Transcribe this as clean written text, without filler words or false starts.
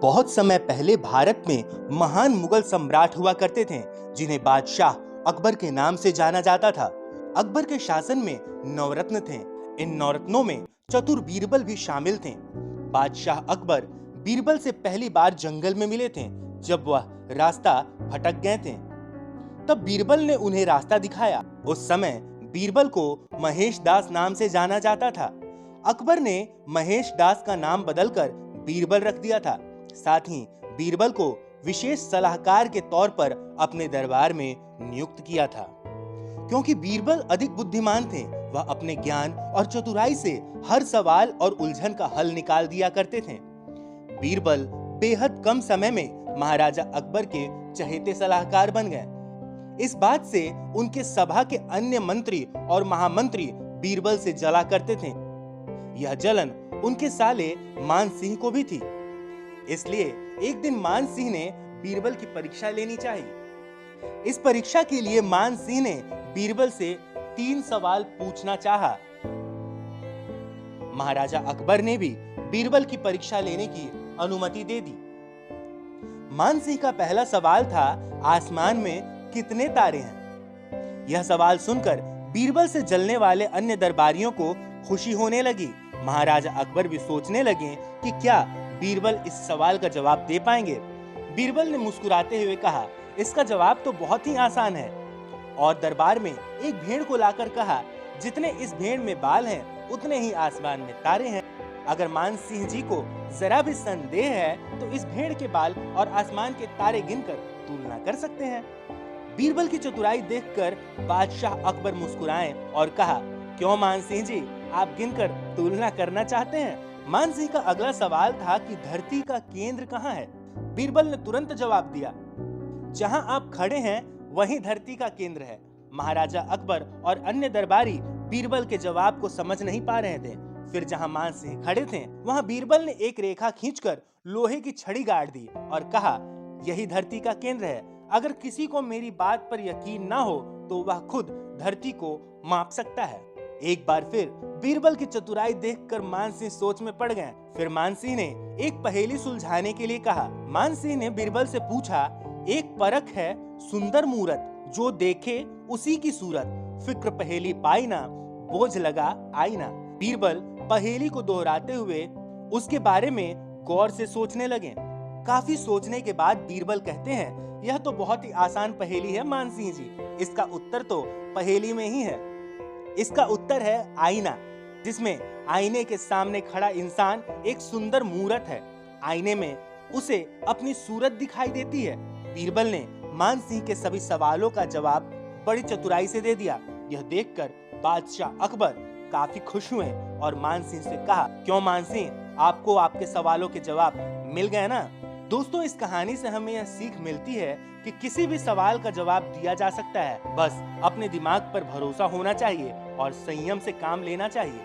बहुत समय पहले भारत में महान मुगल सम्राट हुआ करते थे जिन्हें बादशाह अकबर के नाम से जाना जाता था। अकबर के शासन में नवरत्न थे। इन नवरत्नों में चतुर बीरबल भी शामिल थे। बादशाह अकबर बीरबल से पहली बार जंगल में मिले थे जब वह रास्ता भटक गए थे। तब बीरबल ने उन्हें रास्ता दिखाया। उस समय बीरबल को महेश दास नाम से जाना जाता था। अकबर ने महेश दास का नाम बदलकर बीरबल रख दिया था। साथ ही बीरबल को विशेष सलाहकार के तौर पर अपने दरबार में नियुक्त किया था। क्योंकि बीरबल अधिक बुद्धिमान थे, वह अपने ज्ञान और चतुराई से हर सवाल और उलझन का हल निकाल दिया करते थे। बीरबल बेहद कम समय में महाराजा अकबर के चहेते सलाहकार बन गए। इस बात से उनके सभा के अन्य मंत्री और महामंत्री बीरबल से जला करते थे। यह जलन उनके साले मान सिंह को भी थी। इसलिए एक दिन मान सिंह ने बीरबल की परीक्षा लेनी चाहिए। इस परीक्षा के लिए मान सिंह ने बीरबल से 3 सवाल पूछना चाहा। महाराजा अकबर ने भी बीरबल की परीक्षा लेने की अनुमति दे दी। मान सिंह का पहला सवाल था, आसमान में कितने तारे हैं? यह सवाल सुनकर बीरबल से जलने वाले अन्य दरबारियों को खुशी होने लगी। महाराजा अकबर भी सोचने लगे कि क्या बीरबल इस सवाल का जवाब दे पाएंगे। बीरबल ने मुस्कुराते हुए कहा, इसका जवाब तो बहुत ही आसान है। और दरबार में एक भेड़ को लाकर कहा, जितने इस भेड़ में बाल हैं, उतने ही आसमान में तारे हैं। अगर मान सिंह जी को जरा भी संदेह है तो इस भेड़ के बाल और आसमान के तारे गिनकर तुलना कर सकते हैं। बीरबल की चतुराई देखकर बादशाह अकबर मुस्कुराए और कहा, क्यों मान सिंह जी, आप गिनकर तुलना करना चाहते हैं? मान सिंह का अगला सवाल था कि धरती का केंद्र कहाँ है? बीरबल ने तुरंत जवाब दिया, जहां आप खड़े हैं वहीं धरती का केंद्र है। महाराजा अकबर और अन्य दरबारी बीरबल के जवाब को समझ नहीं पा रहे थे। फिर जहां मान सिंह खड़े थे वहां बीरबल ने एक रेखा खींचकर लोहे की छड़ी गाड़ दी और कहा, यही धरती का केंद्र है। अगर किसी को मेरी बात पर यकीन ना हो तो वह खुद धरती को माप सकता है। एक बार फिर बीरबल की चतुराई देखकर मान सिंह सोच में पड़ गए। फिर मान सिंह ने एक पहेली सुलझाने के लिए कहा। मान सिंह ने बीरबल से पूछा, एक परख है सुंदर मूरत, जो देखे उसी की सूरत, फिक्र पहेली पाई ना, बोझ लगा आई ना। बीरबल पहेली को दोहराते हुए उसके बारे में गौर से सोचने लगे। काफी सोचने के बाद बीरबल कहते हैं, यह तो बहुत ही आसान पहेली है मान सिंह जी, इसका उत्तर तो पहेली में ही है। इसका उत्तर है आईना, जिसमें आईने के सामने खड़ा इंसान एक सुंदर मूरत है। आईने में उसे अपनी सूरत दिखाई देती है। बीरबल ने मान सिंह के सभी सवालों का जवाब बड़ी चतुराई से दे दिया। यह देखकर बादशाह अकबर काफी खुश हुए और मान सिंह से कहा, क्यों मान सिंह, आपको आपके सवालों के जवाब मिल गए ना? दोस्तों, इस कहानी से हमें यह सीख मिलती है कि किसी भी सवाल का जवाब दिया जा सकता है। बस अपने दिमाग पर भरोसा होना चाहिए और संयम से काम लेना चाहिए।